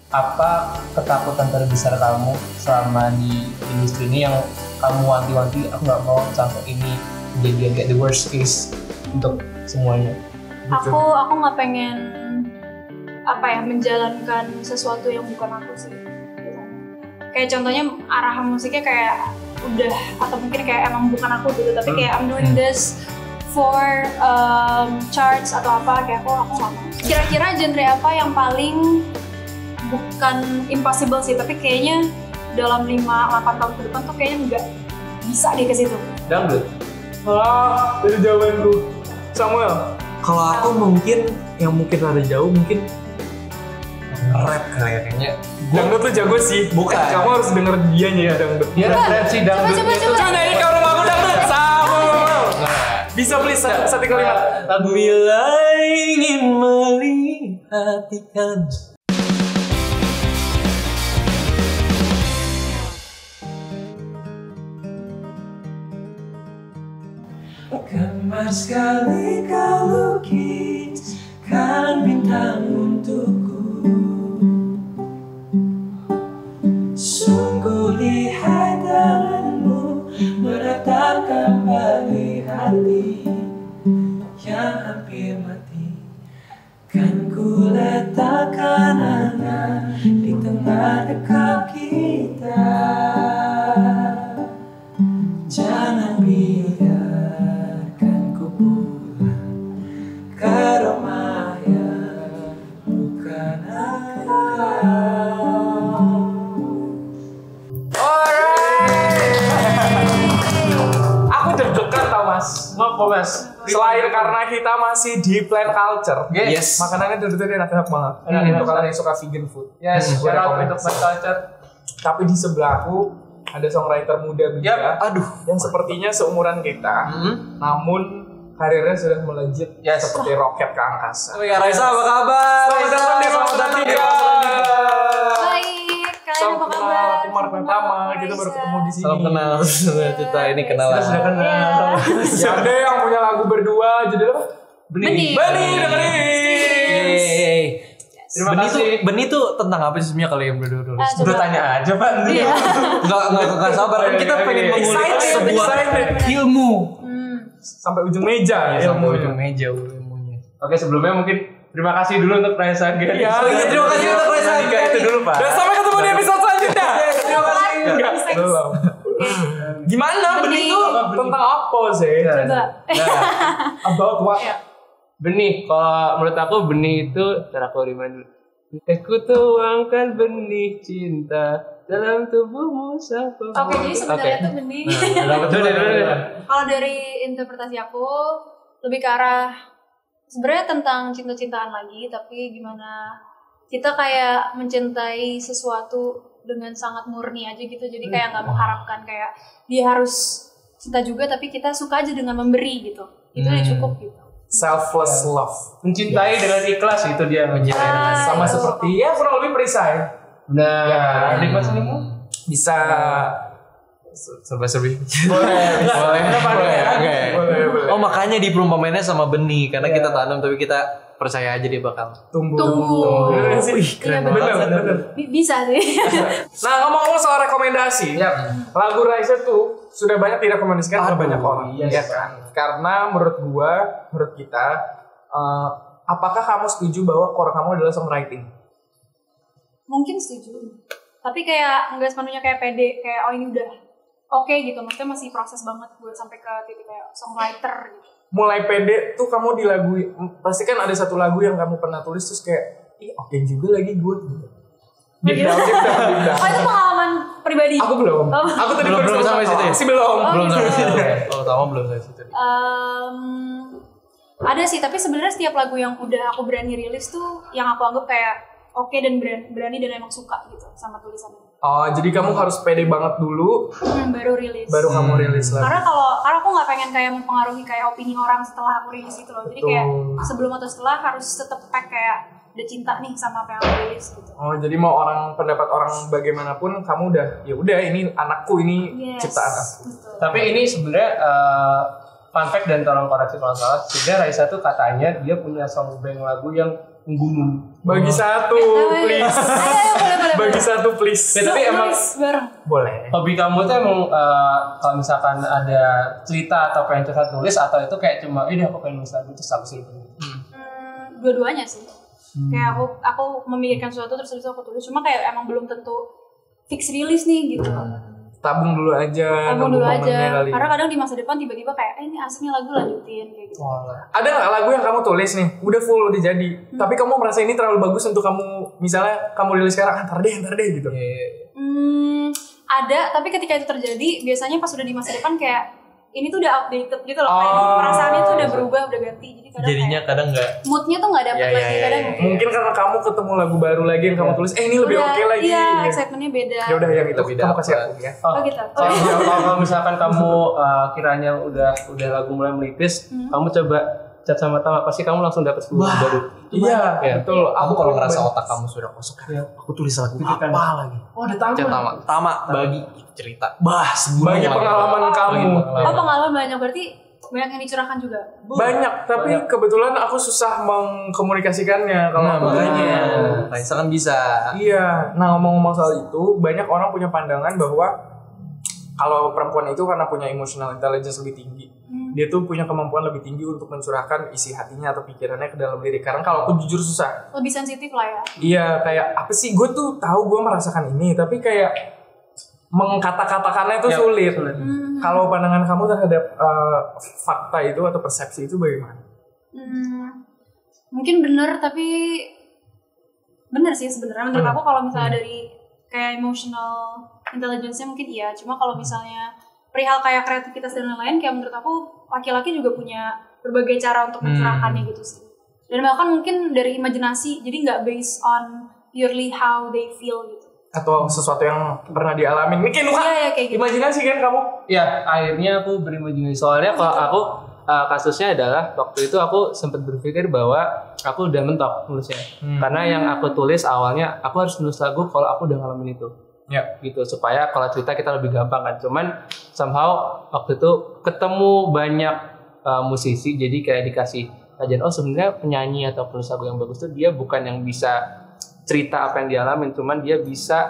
apa ketakutan terbesar kamu selama di industri ini yang kamu wanti-wanti aku nggak mau sampai ini jadi agak the worst case untuk semuanya. Aku nggak pengen menjalankan sesuatu yang bukan aku sih. Kayak contohnya arahan musiknya kayak udah atau mungkin kayak emang bukan aku gitu, tapi kayak I'm doing this for charts atau apa, kayak aku nggak mau. Kira-kira genre apa yang paling bukan impossible sih, tapi kayaknya dalam 5-8 tahun ke depan tuh kayaknya nggak bisa deh ke situ. Dangdut. Dari jawabanku. Samuel. Kalau aku mungkin ada jauh mungkin rap kayaknya. Dangdut tuh jago sih. Bukan. Kamu harus denger dia nih dangdut. Dia referensi dangdut. Coba. Nyanyi ke rumahku dangdut. Samuel. Bisa please satu kalimat. Bila ingin melihat ikan. Gemas sekali kau lukiskan bintang untukku. Sungguh lihai tanganmu meratap kembali hati yang hampir mati. Kan ku letakkan angan di tengah dekap kita. Jangan biarkan ku pulang ke rumah yang bukan Aku deg-degan tau mas. Kenapa mas? Selain karena kita masih di plant culture, Yes. makanannya dari tadi enak banget. Untuk kalian yang suka vegan food. Yes, Gua shout out rekomendasi. untuk Plant Culture. Tapi di sebelahku ada songwriter muda Bida Aduh. yang sepertinya seumuran kita, namun karirnya sudah melejit seperti roket ke angkasa. Kak Raisa apa kabar? Selamat datang di Selamat datang di Baik, kalian Salam apa kenal, kabar? aku Mark pertama, kita baru ketemu di sini. Salam kenal. Kita ini kenal. Kita sudah kenal. Ya ada yang punya lagu berdua, judulnya apa? Benih. Benih, dengerin. Terima kasih. Benih tuh tentang apa sih sebenarnya kalau yang berdua dulu? Coba. Udah tanya aja Pak. Iya. Enggak sabar. Kan kita pengen mengulik sebuah ilmu. Sampai ujung meja ya. Sampai ujung meja ilmunya. Oke, sebelumnya mungkin terima kasih dulu untuk Raisa Gen. Iya, terima kasih untuk Raisa Gen. Itu dulu Pak. Dan sampai ketemu di episode selanjutnya. Terima kasih. Enggak, belum. Gimana benih itu tentang apa sih? Coba. About what? Benih, kalau menurut aku benih itu cara aku remind dulu. Aku tuangkan benih cinta dalam tubuhmu sampai. Oke, jadi sebenarnya tuh benih. Betul. Kalau dari interpretasi aku lebih ke arah sebenarnya tentang cinta-cintaan lagi, tapi gimana kita kayak mencintai sesuatu dengan sangat murni aja gitu. Jadi kayak nggak mengharapkan kayak dia harus cinta juga, tapi kita suka aja dengan memberi gitu. Itu udah cukup gitu. Selfless love. Mencintai dengan ikhlas itu dia mencintai dengan Sama itu. seperti ya kurang lebih perisai. Nah, Ya. nikmat senimu Bisa Serba-serbi. boleh. Boleh. Oh makanya diperumpamainnya sama benih karena kita tanam tapi kita percaya aja dia bakal Tumbuh. Bener sih. Iya, Bener. Bisa sih. Nah ngomong-ngomong soal rekomendasi, lagu Raisa tuh sudah banyak direkomendasikan oleh banyak orang, ya kan? Karena menurut kita, apakah kamu setuju bahwa core kamu adalah songwriting? Mungkin setuju. Tapi kayak nggak sepenuhnya kayak pede, kayak oh ini udah oke gitu. Maksudnya masih proses banget buat sampai ke titik kayak songwriter gitu. Mulai pede tuh kamu di lagu, pasti kan ada satu lagu yang kamu pernah tulis terus kayak, ih oke juga lagi gue gitu. Deep down. Oh itu pengalaman pribadi? Aku belum. Oh. Aku tadi Belum sampai situ ya? Masih belum. belum sampai situ. Oh, utama belum sampai situ. Ada sih, tapi sebenarnya setiap lagu yang udah aku berani rilis tuh yang aku anggap kayak oke dan berani dan emang suka gitu sama tulisannya. Oh, jadi kamu harus pede banget dulu, Baru rilis. baru kamu rilis lagi. Karena aku nggak pengen kayak mempengaruhi kayak opini orang setelah aku rilis itu loh. Jadi kayak sebelum atau setelah harus tetap pack kayak udah cinta nih sama apa yang aku rilis gitu. Oh, jadi mau pendapat orang bagaimanapun kamu ya udah ini anakku, ini ciptaan aku. Betul. Tapi ini sebenarnya fun fact dan tolong koreksi kalau salah. Sebenarnya Raisa tuh katanya dia punya songbank lagu yang Bagi satu, please. Boleh. Bagi satu, please. Ya, tapi emang bareng. Boleh. hobi kamu tuh emang kalau misalkan ada cerita atau pengen curhat nulis, atau itu kayak cuma ini aku pengen nulis lagu terus aku sih. Dua-duanya sih. Kayak aku memikirkan sesuatu terus habis itu aku tulis. Cuma kayak emang belum tentu fix rilis nih gitu. Tabung dulu aja. Tabung dulu momennya aja. kali. Karena kadang di masa depan tiba-tiba kayak ini asiknya lagu lanjutin kayak gitu. Ada nggak lagu yang kamu tulis nih, udah full, udah jadi, tapi kamu merasa ini terlalu bagus untuk kamu, misalnya kamu rilis sekarang, ntar deh gitu. Ada, tapi ketika itu terjadi biasanya pas udah di masa depan kayak ini tuh udah outdated gitu loh, kayak perasaannya tuh udah berubah, udah ganti. Jadi kadang Jadinya kayak kadang nggak. moodnya tuh nggak dapet lagi kadang. Mungkin karena kamu ketemu lagu baru lagi yang kamu tulis, ini lebih oke lagi. Iya, excitementnya beda. Ya udah yang itu Lebih kamu dapet. kasih aku ya. Oh gitu. Kalau misalkan kamu kiranya udah lagu mulai melipis, kamu coba chat sama Tama, pasti kamu langsung dapat lagu baru. Iya, Ya. betul. Aku kalau ngerasa banyak. otak kamu sudah kosong, Iya. aku tulis lagu Pikirkan. apa lagi? Oh, ada tamu. Chat Tama bagi cerita. Sebulan Bagi lagi. pengalaman kamu. Oh pengalaman banyak, berarti banyak yang dicurahkan juga. Banyak, tapi kebetulan aku susah mengkomunikasikannya kalau aku. Raisa kan bisa. Iya, nah ngomong-ngomong soal itu, banyak orang punya pandangan bahwa kalau perempuan itu karena punya emotional intelligence lebih tinggi, dia tuh punya kemampuan lebih tinggi untuk mencurahkan isi hatinya atau pikirannya ke dalam lirik. Karena kalau aku jujur susah. Lebih sensitif lah ya. Iya, kayak apa sih? Gue tuh tahu gue merasakan ini, tapi kayak mengkata-katakannya itu sulit. Kalau pandangan kamu terhadap fakta itu atau persepsi itu bagaimana? Mungkin bener, tapi bener sih sebenarnya menurut aku. Kalau misalnya dari kayak emotional intelligence-nya mungkin iya, cuma kalau misalnya perihal kayak kreativitas dan lain-lain, kayak menurut aku laki-laki juga punya berbagai cara untuk mencurahkannya gitu sih. Dan bahkan mungkin dari imajinasi, jadi nggak based on purely how they feel gitu. Atau sesuatu yang pernah dialamin. Ini kayak Nuka, Iya, kayak gitu. imajinasi kan kamu? Ya, akhirnya aku berimajinasi. Soalnya kalau aku kasusnya adalah waktu itu aku sempat berpikir bahwa aku udah mentok nulisnya. Karena yang aku tulis awalnya aku harus nulis lagu kalau aku udah ngalamin itu. Ya. Gitu supaya kalau cerita kita lebih gampang kan. Cuman somehow waktu itu ketemu banyak musisi, jadi kayak dikasih ajaran, oh sebenarnya penyanyi atau penulis lagu yang bagus tuh dia bukan yang bisa cerita apa yang dialamin, cuman dia bisa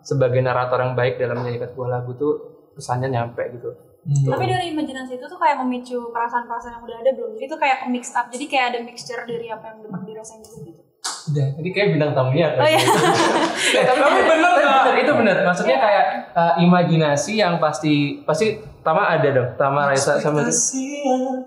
sebagai narator yang baik dalam menyanyikan sebuah lagu tuh pesannya nyampe gitu. Tapi dari imajinasi itu tuh kayak memicu perasaan-perasaan yang udah ada belum? Jadi itu kayak mix up, jadi kayak ada mixture dari apa yang udah dirasain juga gitu. Udah, ini kayak bintang tamunya kan. Oh iya. Tapi bener, itu bener. Maksudnya kayak imajinasi yang pasti Tama ada dong. Tama, Raisa sama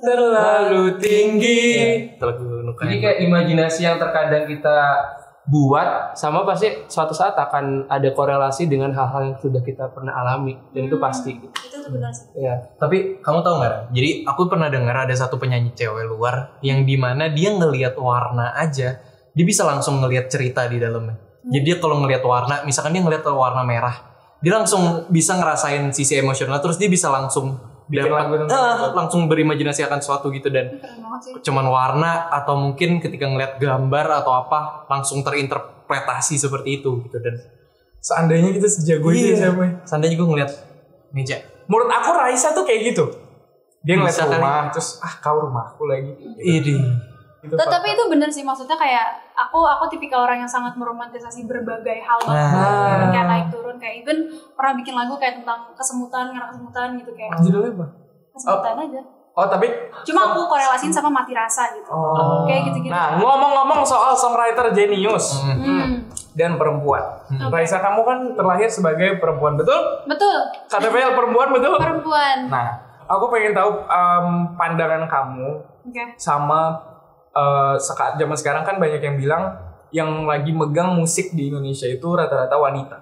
Terlalu tinggi. Jadi kayak imajinasi yang terkadang kita buat sama pasti suatu saat akan ada korelasi dengan hal-hal yang sudah kita pernah alami, dan itu pasti. Itu tuh benar sih. Ya. Tapi kamu tahu nggak? Jadi aku pernah dengar ada satu penyanyi cewek luar yang dimana dia ngelihat warna aja, dia bisa langsung ngelihat cerita di dalamnya. Jadi dia kalau ngelihat warna, misalkan dia ngelihat warna merah, dia langsung bisa ngerasain sisi emosional, terus dia bisa langsung Bikin lagu langsung berimajinasi akan sesuatu gitu. Dan Keren banget sih. cuman warna atau mungkin ketika ngelihat gambar atau apa langsung terinterpretasi seperti itu gitu. Dan Seandainya kita sejago itu ya, siapa? seandainya gue ngelihat meja, Menurut aku Raisa tuh kayak gitu. Dia ngeliat Bisa kali. rumah, terus kau rumahku lagi. Gitu, Tapi itu bener sih, maksudnya kayak aku tipikal orang yang sangat meromantisasi berbagai hal banget. Kayak naik turun, kayak even pernah bikin lagu kayak tentang kesemutan, ngerang kesemutan gitu kayak. Judulnya apa? Kesemutan aja. Oh tapi Cuma aku korelasiin sama mati rasa gitu. Kayak gitu-gitu. Nah, ngomong-ngomong soal songwriter jenius dan perempuan. Raisa, kamu kan terlahir sebagai perempuan, betul? Betul. KTP perempuan, betul? Perempuan. Nah, aku pengen tahu pandangan kamu Oke. sama saat zaman sekarang kan banyak yang bilang yang lagi megang musik di Indonesia itu rata-rata wanita.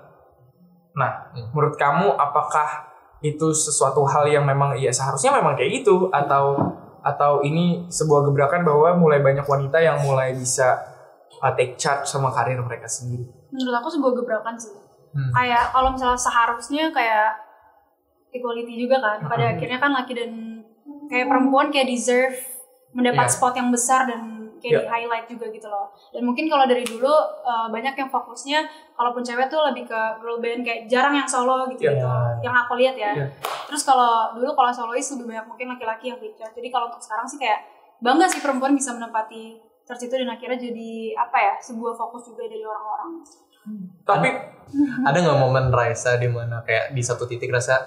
Nah, menurut kamu apakah itu sesuatu hal yang memang ya seharusnya memang kayak gitu, atau ini sebuah gebrakan bahwa mulai banyak wanita yang mulai bisa take charge sama karir mereka sendiri? Menurut aku sebuah gebrakan sih. Kayak kalau misalnya seharusnya kayak equality juga kan. Pada akhirnya kan laki dan kayak perempuan kayak deserve mendapat spot yang besar dan kayak di highlight juga gitu loh. Dan mungkin kalau dari dulu banyak yang fokusnya kalaupun cewek tuh lebih ke girl band, kayak jarang yang solo gitu gitu. Yang aku lihat ya. Terus kalau dulu kalau solois lebih banyak mungkin laki-laki yang feature. Jadi kalau untuk sekarang sih kayak bangga sih perempuan bisa menempati charts itu dan akhirnya jadi apa ya, sebuah fokus juga dari orang-orang. Tapi ada nggak momen Raisa di mana kayak di satu titik rasa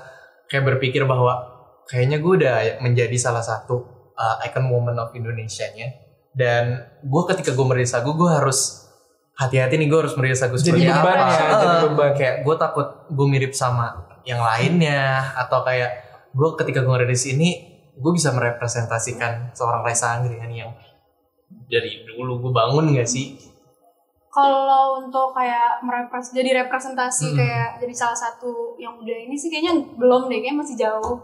kayak berpikir bahwa kayaknya gue udah menjadi salah satu icon woman of Indonesia-nya, dan gue ketika gue merilis lagu gue harus hati-hati nih, gue harus merilis lagu jadi seperti beban apa. ya, jadi beban. Kayak gue takut gue mirip sama yang lainnya, atau kayak gue ketika gue ngerilis ini gue bisa merepresentasikan seorang Raisa Anggriani yang dari dulu gue bangun gak sih? Kalau untuk kayak jadi representasi kayak jadi salah satu yang udah ini sih kayaknya belum deh, kayaknya masih jauh.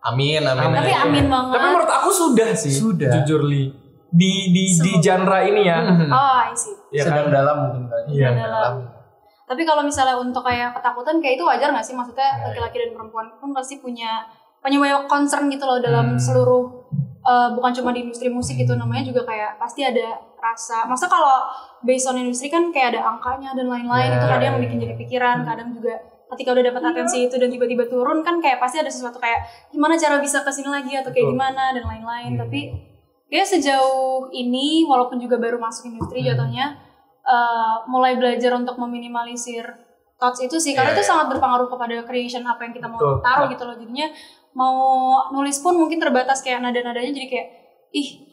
Amin. Tapi amin banget. Tapi menurut aku sudah sih. Sudah. Jujur Li. Di genre ini ya. Oh, I see. Ya sedang kan? dalam mungkin kali. Iya. Dalam. Tapi kalau misalnya untuk kayak ketakutan kayak itu wajar nggak sih? Maksudnya laki-laki dan perempuan pun pasti punya banyak concern gitu loh dalam seluruh bukan cuma di industri musik gitu, namanya juga kayak pasti ada rasa. Masa kalau based on industri kan kayak ada angkanya dan lain-lain, itu kadang yang bikin jadi pikiran, kadang juga ketika udah dapat atensi itu dan tiba-tiba turun kan kayak pasti ada sesuatu kayak gimana cara bisa kesini lagi atau kayak gimana dan lain-lain. Tapi ya sejauh ini walaupun juga baru masuk industri jatuhnya mulai belajar untuk meminimalisir thoughts itu sih, karena itu sangat berpengaruh kepada creation apa yang kita mau taruh gitu loh. Jadinya mau nulis pun mungkin terbatas kayak nada-nadanya jadi kayak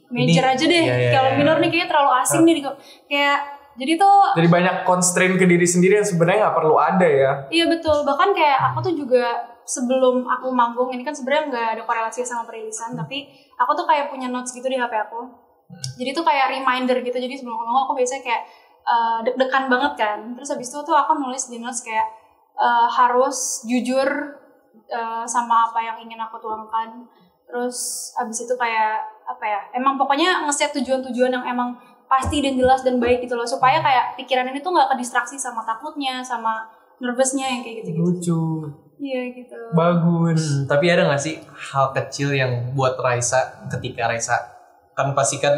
major aja deh. Kalau minor nih kayaknya terlalu asing nih kayak jadi tuh Jadi banyak constraint ke diri sendiri yang sebenarnya nggak perlu ada ya. Iya betul, bahkan kayak aku tuh juga sebelum aku manggung ini kan sebenarnya nggak ada korelasi sama perilisan, tapi aku tuh kayak punya notes gitu di HP aku. Jadi tuh kayak reminder gitu, jadi sebelum ngomong aku biasanya kayak deg-degan banget kan. Terus habis itu tuh aku nulis di notes kayak harus jujur sama apa yang ingin aku tuangkan. Terus habis itu kayak apa ya, emang pokoknya ngeset tujuan-tujuan yang emang pasti dan jelas dan baik gitu loh, supaya kayak pikiran ini tuh nggak kedistraksi sama takutnya, sama nervousnya yang kayak gitu-gitu. Lucu. Iya gitu. Bagus. Tapi ada gak sih hal kecil yang buat Raisa ketika Raisa kan pasti kan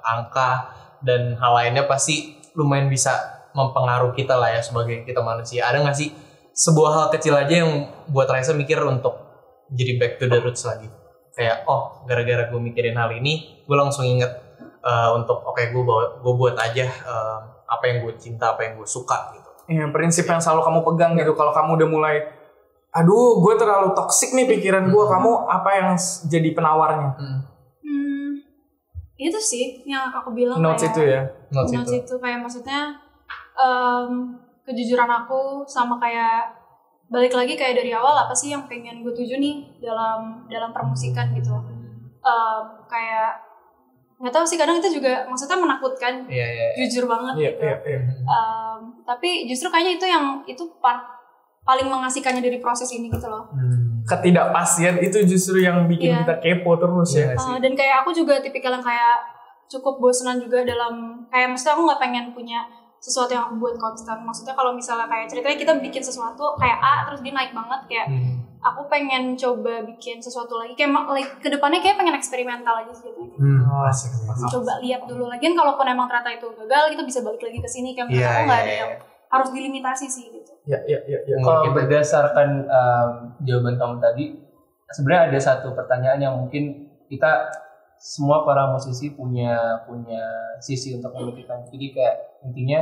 angka dan hal lainnya pasti lumayan bisa mempengaruhi kita lah ya sebagai kita manusia. Ada gak sih sebuah hal kecil aja yang buat Raisa mikir untuk jadi back to the roots lagi? Kayak gara-gara gue mikirin hal ini gue langsung inget untuk gue buat aja apa yang gue cinta, apa yang gue suka gitu. Iya, prinsip yang selalu kamu pegang gitu. Kalau kamu udah mulai, aduh gue terlalu toksik nih pikiran gue, kamu apa yang jadi penawarnya? Itu sih yang aku bilang Notes kayak, itu ya? Notes itu kayak maksudnya kejujuran aku sama kayak balik lagi kayak dari awal apa sih yang pengen gue tuju nih dalam permusikan gitu. Kayak nggak tahu sih, kadang itu juga maksudnya menakutkan, jujur banget gitu. Tapi justru kayaknya itu paling mengasihkannya dari proses ini gitu loh. Ketidakpastian itu justru yang bikin kita kepo terus ya. Dan kayak aku juga tipikal yang kayak cukup bosenan juga dalam kayak maksudnya aku nggak pengen punya sesuatu yang aku buat konstan. Maksudnya kalau misalnya kayak ceritanya kita bikin sesuatu kayak A terus dia naik banget kayak aku pengen coba bikin sesuatu lagi kayak kedepannya kayak pengen eksperimental aja sih gitu. Coba lihat dulu lagi kan, kalaupun emang ternyata itu gagal kita bisa balik lagi ke sini kan. Aku nggak ada yang harus dilimitasi sih gitu. Ya. Kalau berdasarkan jawaban kamu tadi, sebenarnya ada satu pertanyaan yang mungkin kita semua para musisi punya sisi untuk memikirkan. Jadi kayak intinya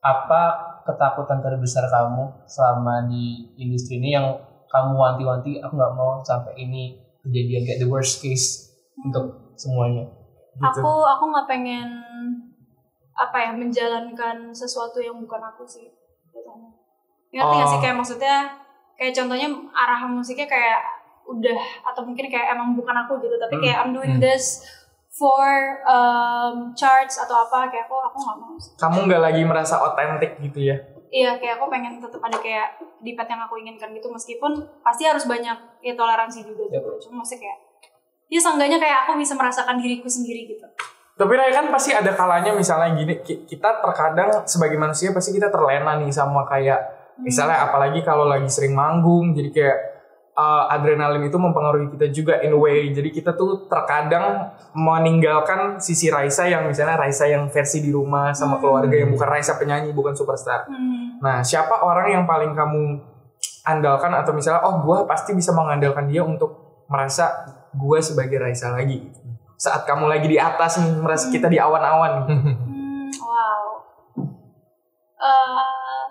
apa ketakutan terbesar kamu selama di industri ini yang kamu wanti-wanti, aku nggak mau sampai ini kejadian kayak the worst case untuk semuanya. Gitu. Aku nggak pengen menjalankan sesuatu yang bukan aku sih. Ngerti nggak sih kayak maksudnya kayak contohnya arah musiknya kayak udah atau mungkin kayak emang bukan aku gitu, tapi kayak I'm doing this for charts atau apa, kayak aku nggak mau sih. Kamu nggak lagi merasa otentik gitu ya? Iya, kayak aku pengen tetap ada kayak di path yang aku inginkan gitu, meskipun pasti harus banyak ya toleransi juga gitu. Cuma maksudnya kayak ya seenggaknya kayak aku bisa merasakan diriku sendiri gitu. Tapi Raya kan pasti ada kalanya misalnya gini, kita terkadang sebagai manusia pasti kita terlena nih sama kayak misalnya apalagi kalau lagi sering manggung, jadi kayak adrenalin itu mempengaruhi kita juga in a way. Jadi kita tuh terkadang meninggalkan sisi Raisa yang misalnya Raisa yang versi di rumah sama keluarga, yang bukan Raisa penyanyi, bukan superstar. Nah, siapa orang yang paling kamu andalkan atau misalnya gue pasti bisa mengandalkan dia untuk merasa gue sebagai Raisa lagi? saat kamu lagi di atas nih, merasa kita di awan-awan nih? Wow.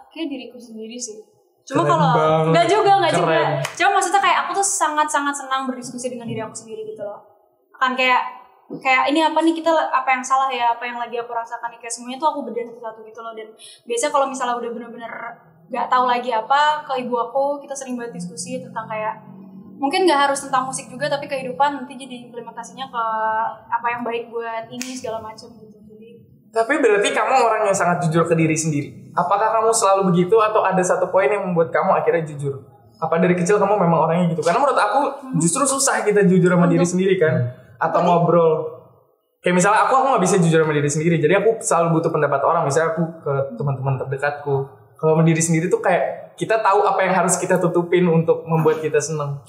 Kayak diriku sendiri sih. Cuma Keren kalau banget. nggak juga. Keren. Cuma maksudnya kayak aku tuh sangat-sangat senang berdiskusi dengan diri aku sendiri gitu loh. Kan kayak ini apa nih, kita apa yang salah ya, apa yang lagi aku rasakan nih, kayak semuanya tuh aku bedah satu-satu gitu loh. Dan biasanya kalau misalnya udah bener-bener nggak tahu lagi apa, ke ibu aku kita sering banget diskusi tentang kayak mungkin nggak harus tentang musik juga, tapi kehidupan nanti jadi implementasinya ke apa yang baik buat ini segala macam gitu. Jadi Tapi berarti kamu orang yang sangat jujur ke diri sendiri. Apakah kamu selalu begitu atau ada satu poin yang membuat kamu akhirnya jujur? Apa dari kecil kamu memang orangnya gitu? Karena menurut aku justru susah kita jujur sama diri sendiri kan? Atau ngobrol. Kayak misalnya aku nggak bisa jujur sama diri sendiri. Jadi aku selalu butuh pendapat orang. Misalnya aku ke teman-teman terdekatku. Kalau sama diri sendiri tuh kayak kita tahu apa yang harus kita tutupin untuk membuat kita senang.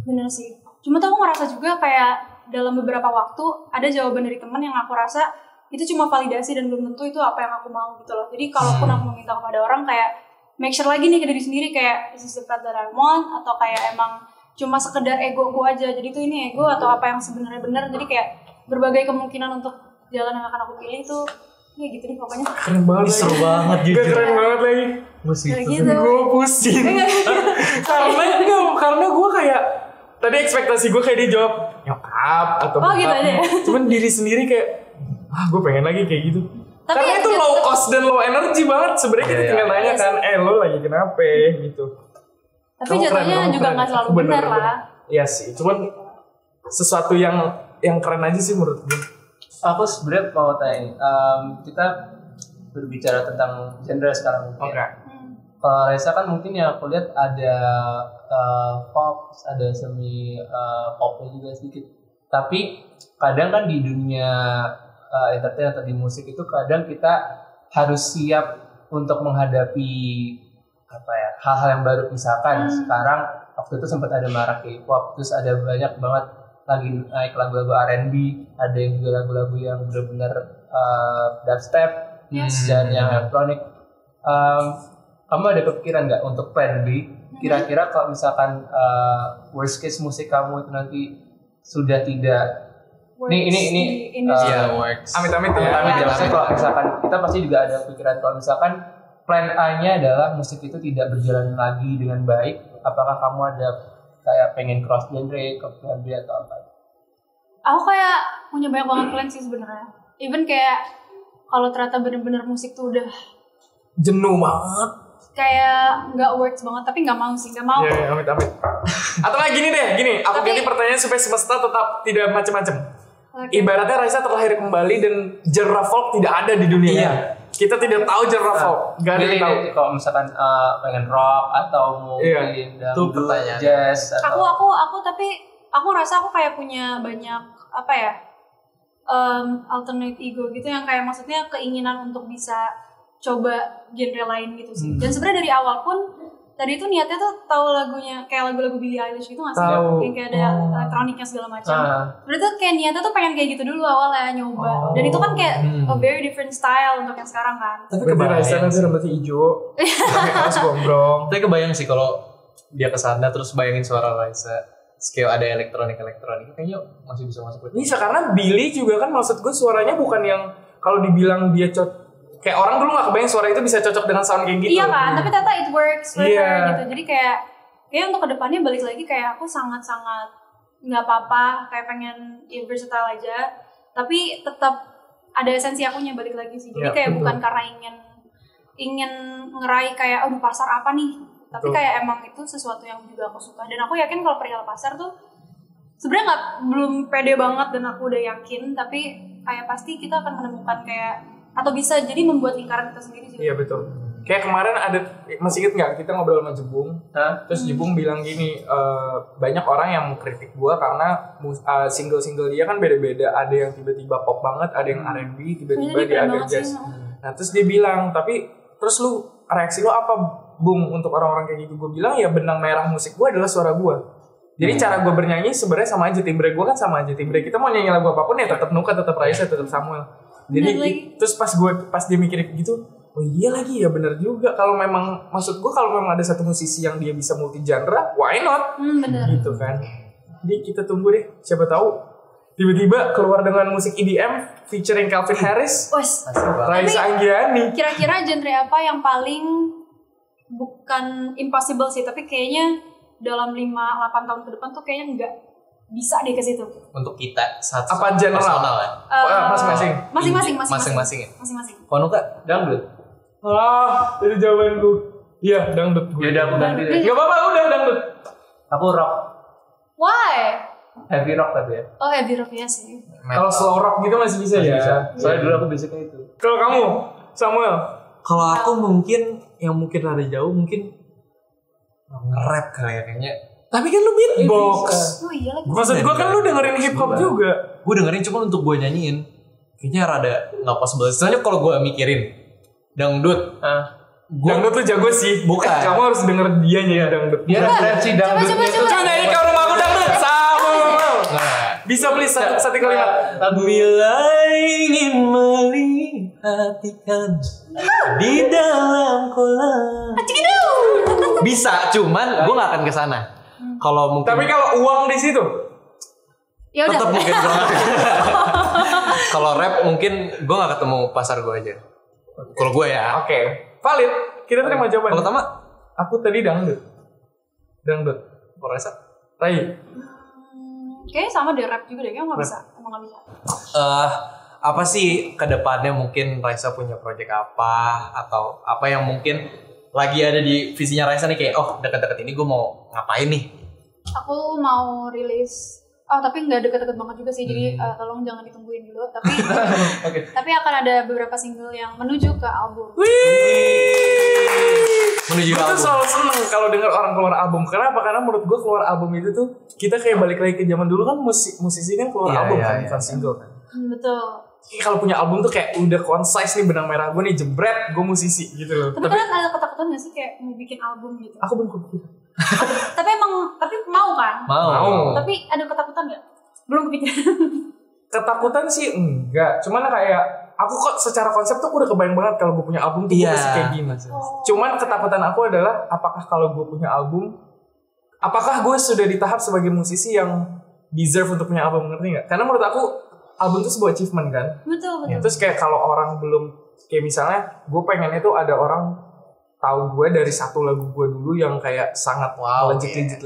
bener sih. Cuma tuh aku ngerasa juga kayak dalam beberapa waktu ada jawaban dari teman yang aku rasa itu cuma validasi dan belum tentu itu apa yang aku mau gitu loh. Jadi kalaupun aku meminta kepada orang kayak make sure lagi nih ke diri sendiri kayak is this the path that I want, atau kayak emang cuma sekedar ego gue aja. Jadi tuh ini ego atau apa yang sebenarnya benar. Jadi kayak berbagai kemungkinan untuk jalan yang akan aku pilih itu ya gitu deh pokoknya. Keren banget. Seru banget Gak jujur. keren banget lagi. Kayak gitu. Gue pusing. karena gue kayak tadi ekspektasi gue kayak dia jawab nyokap atau Oh, gitu aja ya? Cuman diri sendiri kayak gue pengen lagi kayak gitu. Tapi Karena ya, itu low cost dan low energy banget. Sebenarnya kita Iya, tinggal nanya iya kan, lo lagi kenapa gitu. Tapi Kamu keren, jatuhnya kamu juga keren. nggak selalu Aku benar lah. Iya sih, cuman sesuatu yang keren aja sih menurut gue. Aku sebenarnya mau tanya, kita berbicara tentang genre sekarang. Oke. Kalau Reza kan mungkin yang aku lihat ada pop, ada semi popnya juga sedikit. Tapi kadang kan di dunia entertain atau di musik itu kadang kita harus siap untuk menghadapi apa ya, hal-hal yang baru. Misalkan sekarang waktu itu sempat ada marak K-pop, terus ada banyak banget lagi naik lagu-lagu R&B, ada yang juga lagu-lagu yang benar-benar dubstep dan yang elektronik. Kamu ada kepikiran nggak untuk plan B? Kira-kira kalau misalkan worst case musik kamu itu nanti sudah tidak ini works. Amit-amit ya. Amit-amit ya. Maksudnya kalau misalkan kita pasti juga ada pikiran kalau misalkan plan A-nya adalah musik itu tidak berjalan lagi dengan baik, apakah kamu ada kayak pengen cross genre ke plan B atau apa? Aku kayak punya banyak banget plan sih sebenarnya. Even kayak kalau ternyata bener-bener musik tuh udah Jenuh banget. kayak nggak works banget, tapi nggak mau sih, nggak mau. Iya, amit-amit. Atau kayak gini deh, aku Tapi- ganti pertanyaan supaya semesta tetap tidak macam-macam. Oke. Ibaratnya Raisa terlahir kembali dan genre folk tidak ada di dunia. Iya. Kita tidak tahu genre folk. Gak ada yang tahu. Kalau misalkan pengen rock atau mungkin Itu pertanyaan. jazz atau Aku tapi aku rasa aku kayak punya banyak apa ya, alternate ego gitu yang kayak maksudnya keinginan untuk bisa coba genre lain gitu sih. Dan sebenarnya dari awal pun tadi itu niatnya tuh tahu lagunya kayak lagu-lagu Billie Eilish gitu nggak sih? Tahu. Yang kayak ada elektroniknya segala macam. Berarti tuh kayak niatnya tuh pengen kayak gitu dulu awalnya nyoba. Dan itu kan kayak a very different style untuk yang sekarang kan. Tapi Berarti Raisa kebayang nanti sih. rambutnya hijau, pakai kaos gombrong. Tapi kebayang sih kalau dia kesana terus bayangin suara Raisa. Skill ada elektronik kayaknya masih bisa masuk. Bisa karena Billy juga kan maksud gue suaranya bukan yang kalau dibilang dia kayak orang dulu gak kebayang suara itu bisa cocok dengan sound kayak gitu. Iya kan, tapi ternyata it works for Iya. her gitu. Jadi kayak untuk kedepannya balik lagi kayak aku sangat-sangat nggak apa-apa, kayak pengen ya versatile aja, tapi tetap ada esensi akunya balik lagi sih. Jadi Iya, kayak betul. bukan karena ingin ngeraih kayak di pasar apa nih, tapi Betul. kayak emang itu sesuatu yang juga aku suka. Dan aku yakin kalau perihal pasar tuh sebenarnya belum pede banget dan aku udah yakin, tapi kayak pasti kita akan menemukan kayak atau bisa jadi membuat lingkaran kita sendiri sih. Iya betul. Kayak kemarin ada, masih inget nggak kita ngobrol sama Jebung, terus Jebung bilang gini, banyak orang yang kritik gua karena single-single dia kan beda-beda, ada yang tiba-tiba pop banget, ada yang R&B, tiba-tiba Jadi dia keren agak banget jazz. sih. Nah terus dia bilang, tapi terus reaksi lu apa Bung untuk orang-orang kayak gitu? Gue bilang ya benang merah musik gua adalah suara gua. Jadi cara gua bernyanyi sebenarnya sama aja, timbre gua kan sama aja, timbre kita mau nyanyi lagu apapun ya tetap Nuka, tetap Raisa, tetap Samuel. Jadi Bener lagi. terus pas dia mikir gitu, oh iya lagi ya benar juga. Kalau memang maksud gue kalau memang ada satu musisi yang dia bisa multi genre, why not? Bener. Gitu kan. Jadi kita tunggu deh, siapa tahu tiba-tiba keluar dengan musik EDM featuring Calvin Harris, Wes. Raisa Anggiani. Kira-kira genre apa yang paling bukan impossible sih, tapi kayaknya dalam 5-8 tahun ke depan tuh kayaknya nggak bisa deh ke situ. Untuk kita saat Apa general? personal ya. Masing-masing. Masing-masing. Kalau Kak, Dangdut. Itu jawabanku. Iya, dangdut gue. Ya udah aku ganti deh. Gak apa-apa, udah dangdut. Aku rock. Why? Heavy rock tapi ya. Oh, heavy rock ya sih. Kalau slow rock gitu masih bisa ya. Soalnya dulu aku basicnya itu. Kalau kamu, Samuel? Kalau aku mungkin yang mungkin rada jauh mungkin nge-rap kali ya kayaknya. Tapi kan lu beatbox. Oh iya lagi. Maksud gue kan lu dengerin hip hop juga. Gue dengerin cuma untuk gue nyanyiin. Kayaknya rada nggak possible. Soalnya kalau gue mikirin dangdut, Dangdut lu jago sih. Bukan. Kamu harus denger dia nyanyi dangdut. Dia referensi dangdutnya itu. Coba. Coba nyanyi ke rumahku dangdut. Samuel. Bisa please satu kalimat. Bila ingin melihat ikan di dalam kolam. Bisa, cuman gue gak akan kesana. Kalau mungkin. Tapi kalau uang di situ, Ya udah. tetap mungkin gue kalau rap mungkin gue gak ketemu pasar gue aja. Kalau gue ya. oke, valid. Kita terima jawaban. Kalau Tama, Aku tadi dangdut. kalau Reza, Rai. Kayaknya sama deh, rap juga deh. Kayaknya nggak bisa. Emang nggak bisa. apa sih kedepannya mungkin Raisa punya project apa atau apa yang mungkin lagi ada di visinya Raisa nih kayak dekat-dekat ini gue mau ngapain nih? Aku mau rilis. Tapi nggak deket-deket banget juga sih. Jadi tolong jangan ditungguin dulu. Tapi tapi akan ada beberapa single yang menuju ke album. Menuju Gue tuh album. selalu seneng kalau denger orang keluar album. Kenapa? Karena menurut gue keluar album itu tuh kita kayak balik lagi ke zaman dulu kan musisi kan keluar Iya, album iya, kan, iya. bukan single kan. Betul. Kalau punya album tuh kayak udah concise nih, benang merah gue nih jebret, gue musisi gitu loh. Tapi kalian ada ketakutan nggak sih kayak mau bikin album gitu? Aku belum kepikiran. Tapi mau kan? Mau. Tapi ada ketakutan nggak? Belum kepikiran. Ketakutan sih enggak, cuman kayak aku kok secara konsep tuh udah kebayang banget kalau gue punya album tuh gue Iya. pasti kayak gini. Cuman ketakutan aku adalah apakah kalau gue punya album, apakah gue sudah di tahap sebagai musisi yang deserve untuk punya album, ngerti nggak? Karena menurut aku album itu sebuah achievement kan. Betul. Terus kayak kalau orang belum, kayak misalnya gue pengennya tuh ada orang tahu gue dari satu lagu gue dulu yang kayak sangat legit.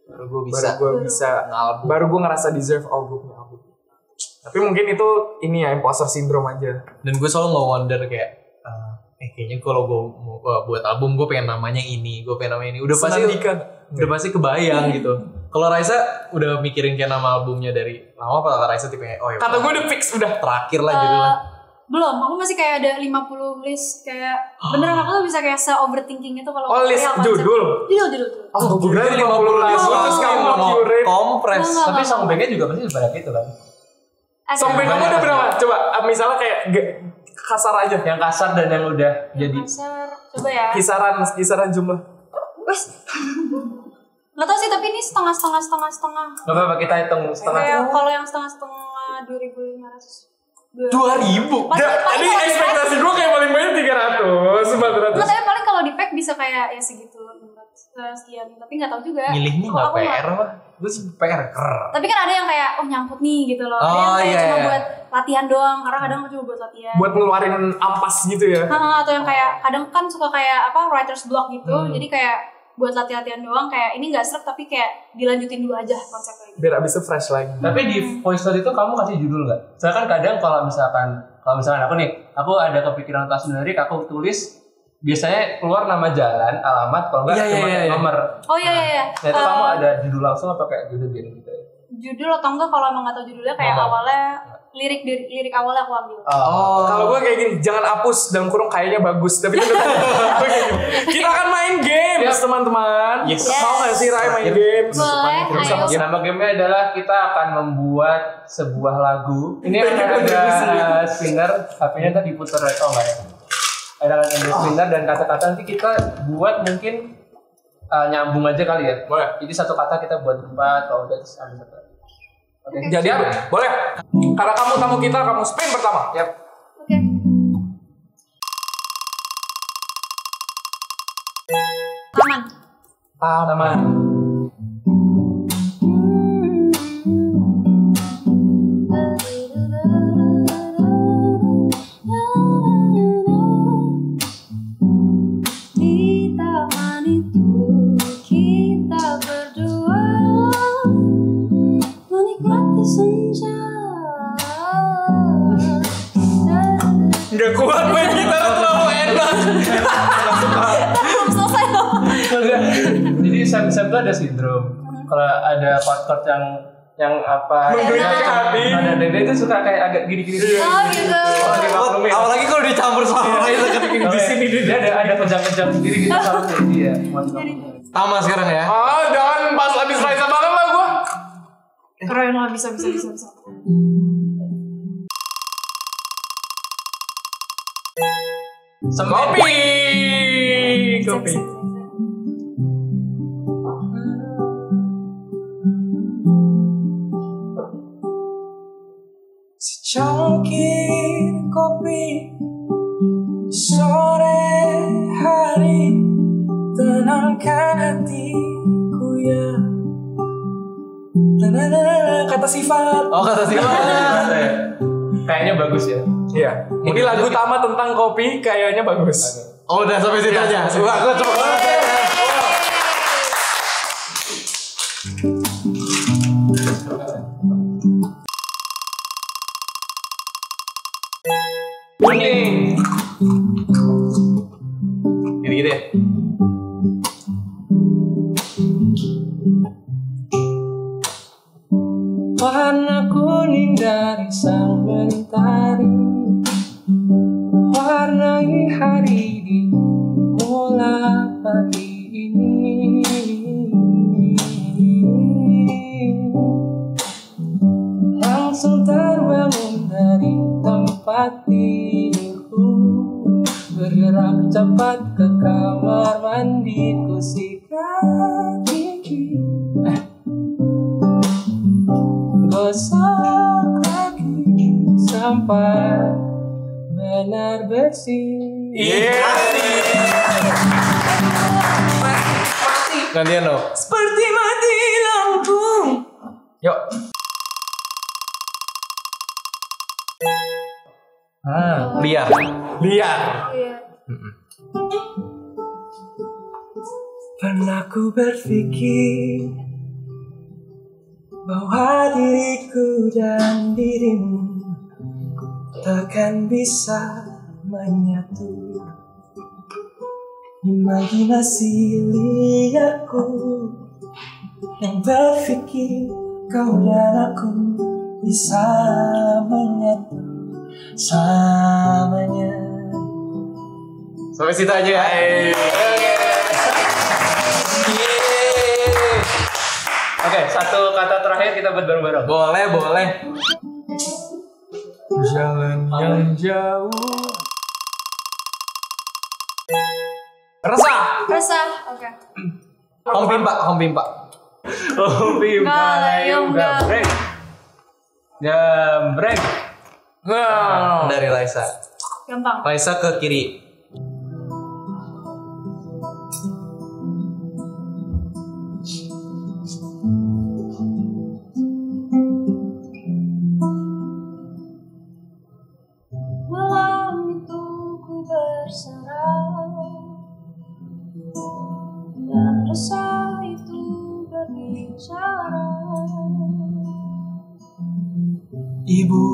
Baru gue Baru gue bisa ngalbum. baru gue ngerasa deserve gue punya album. Tapi mungkin itu ini ya imposter syndrome aja. Dan gue selalu nge-wonder kayak kayaknya kalau gue buat album gue pengen namanya ini, gue pengen namanya ini. Udah pasti kebayang gitu. Kalau Raisa udah mikirin kayak nama albumnya dari lama apa Raisa tipenya ya Kata gue udah fix udah. terakhir lah judulnya. Belum, aku masih kayak ada 50 list kayak beneran aku tuh bisa kayak se-overthinking itu kalau List perihal konsep. judul. Judul. Oh, gue kira 50 lagu terus kamu mau curate. kompres. Enggak. Tapi songbandnya juga pasti sebanyak itu kan. Sampai kamu udah berapa? Coba misalnya kayak kasar aja. Yang kasar dan yang udah jadi. Kasar. Coba ya. Kisaran jumlah. Wes. Nggak tahu sih, tapi ini setengah. Gak apa-apa, kita hitung setengah. Kayak kalau yang setengah 2.500. 2000. Tadi ekspektasi gue kayak paling banyak 300, 400. Nggak, tapi paling kalau di pack bisa kayak ya segitu, sekian. Tapi nggak tahu juga. Milihnya Kalau nggak aku PR apa? Gue sih PR. Tapi kan ada yang kayak nyangkut nih gitu loh. Ada yang kayak cuma buat latihan doang. Karena kadang cuma buat latihan. Buat ngeluarin ampas gitu ya. Atau yang kayak kadang kan suka kayak writer's block gitu. Jadi kayak buat latihan doang, kayak ini nggak serak tapi kayak dilanjutin dulu aja konsepnya. Biar abis itu fresh lagi. Tapi di voice note itu kamu kasih judul nggak? Soalnya kan kadang kalau misalkan aku ada kepikiran tas lirik, aku tulis biasanya keluar nama jalan, alamat, kalau nggak cuma nomor. Oh iya. Nah itu kamu ada judul langsung apa kayak judul band gitu ya? Judul atau enggak kalau emang nggak tahu judulnya kayak awalnya lirik awalnya aku ambil. Kalau gue kayak gini, jangan hapus dalam kurung kayaknya bagus. Tapi itu kita akan main games teman-teman. Yes. Mau nggak sih Rai main games? Boleh, ayo. Nama gamenya adalah kita akan membuat sebuah lagu. Ini ada singer, HP-nya tadi diputar nggak ya? Ada singer dan kata-kata nanti kita buat mungkin nyambung aja kali ya. Boleh. Jadi satu kata kita buat 4, kalau udah terus ambil satu. Oke. Jadi boleh. Karena kamu tamu kita, kamu spin pertama. Yap. Oke. Taman. sindrom. Kalau ada chord yang apa Menggelitik hati. ada dada itu suka kayak agak gini-gini. Oh gitu. Apalagi kalau dicampur sama itu kan Di sini dia ada kejang-kejang sendiri gitu sama dia. Tama sekarang ya. Jangan pas abis Raisa banget lah gua. Keren lah, bisa. Kopi. Secangkir kopi sore hari tenangkan hatiku ya. Kata sifat. Oh, kata sifat. Kayaknya bagus ya. Iya. Ini lagu Tama tentang kopi kayaknya bagus. Oh, udah sampai situ aja. Wah, gua cepet banget. Kuning. Gini-gini ya. Warna kuning dari sang mentari, warnai hari di mulai pagi ini. Langsung terbangun dari tempat tidurku, bergerak cepat ke kamar mandiku, sikat gigi, gosok kaki sampai benar bersih. Gantian lo. Seperti mati lampu. Yuk. Liar. Liar. Iya. Pernah ku berpikir bahwa diriku dan dirimu takkan bisa menyatu. Imajinasi liarku yang berpikir kau dan aku bisa menyatu samanya. Sampai situ aja ya. Oke, satu kata terakhir kita buat bareng-bareng. Boleh. Jalan yang jauh. Resah. Oke. Home pimpa. Galayung gabrek. Jambrek. Dari Raisa. Gampang. Raisa ke kiri. Malam itu ku bersarang dan resah itu berbicara. Ibu,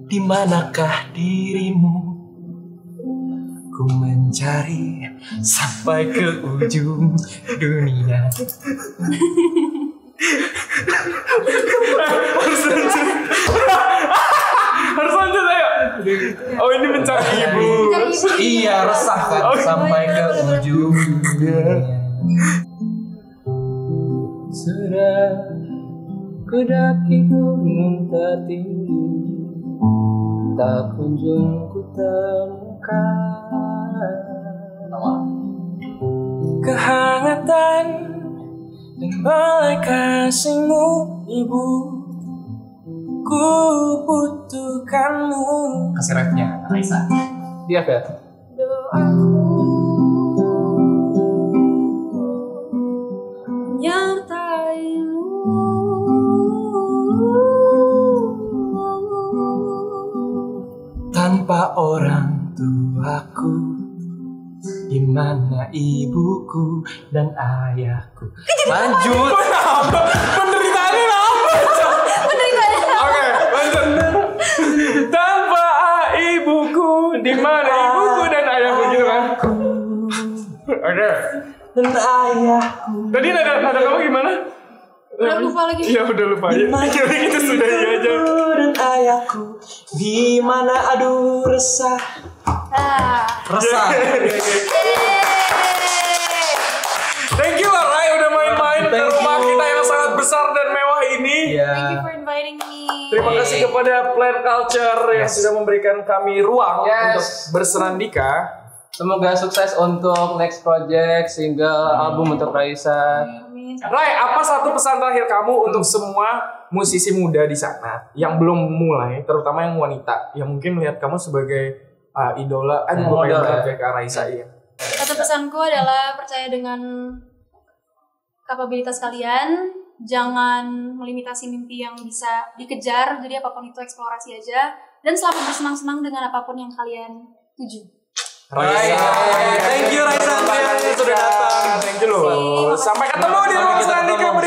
di manakah dirimu? Ku mencari sampai ke ujung dunia. Harus lanjut ayo. Oh ini mencari ibu. Iya, resah kan sampai ke ujung dunia. Sudah kudaki gunung tertinggi, tak kunjung ku temukan Kehangatan dan balai kasihmu, ibu. Ku butuhkanmu. Kasih refnya, Raisa. Dia ya. Doaku menyertaimu. Tanpa orang tuaku, di mana ibuku dan ayahku? Lanjut. Penderitaannya apa? Oke, lanjut. Tanpa ibuku, di mana ibuku dan ayahku gitu kan? Oke. Dan ayahku. Tadi nada kamu gimana? Udah lupa lagi. Iya udah lupa ya. Kita sudah aja. Dan ayahku di mana aduh resah. Resah. Thank you lah Rai udah main-main ke rumah kita yang sangat besar dan mewah ini. Thank you for inviting me. Terima kasih kepada Plan Culture yang sudah memberikan kami ruang untuk berserandika. Semoga sukses untuk next project, single, album untuk Raisa. Rai, apa satu pesan terakhir kamu untuk semua musisi muda di sana yang belum mulai, terutama yang wanita, yang mungkin melihat kamu sebagai idola, Model kayak Raisa ya. Satu pesanku adalah percaya dengan kapabilitas kalian, jangan melimitasi mimpi yang bisa dikejar, jadi apapun itu eksplorasi aja, dan selalu bersenang-senang dengan apapun yang kalian tuju. Raisa, thank you Raisa yang sudah datang. Thank you loh. Sampai ketemu di ruang Serandika berikutnya.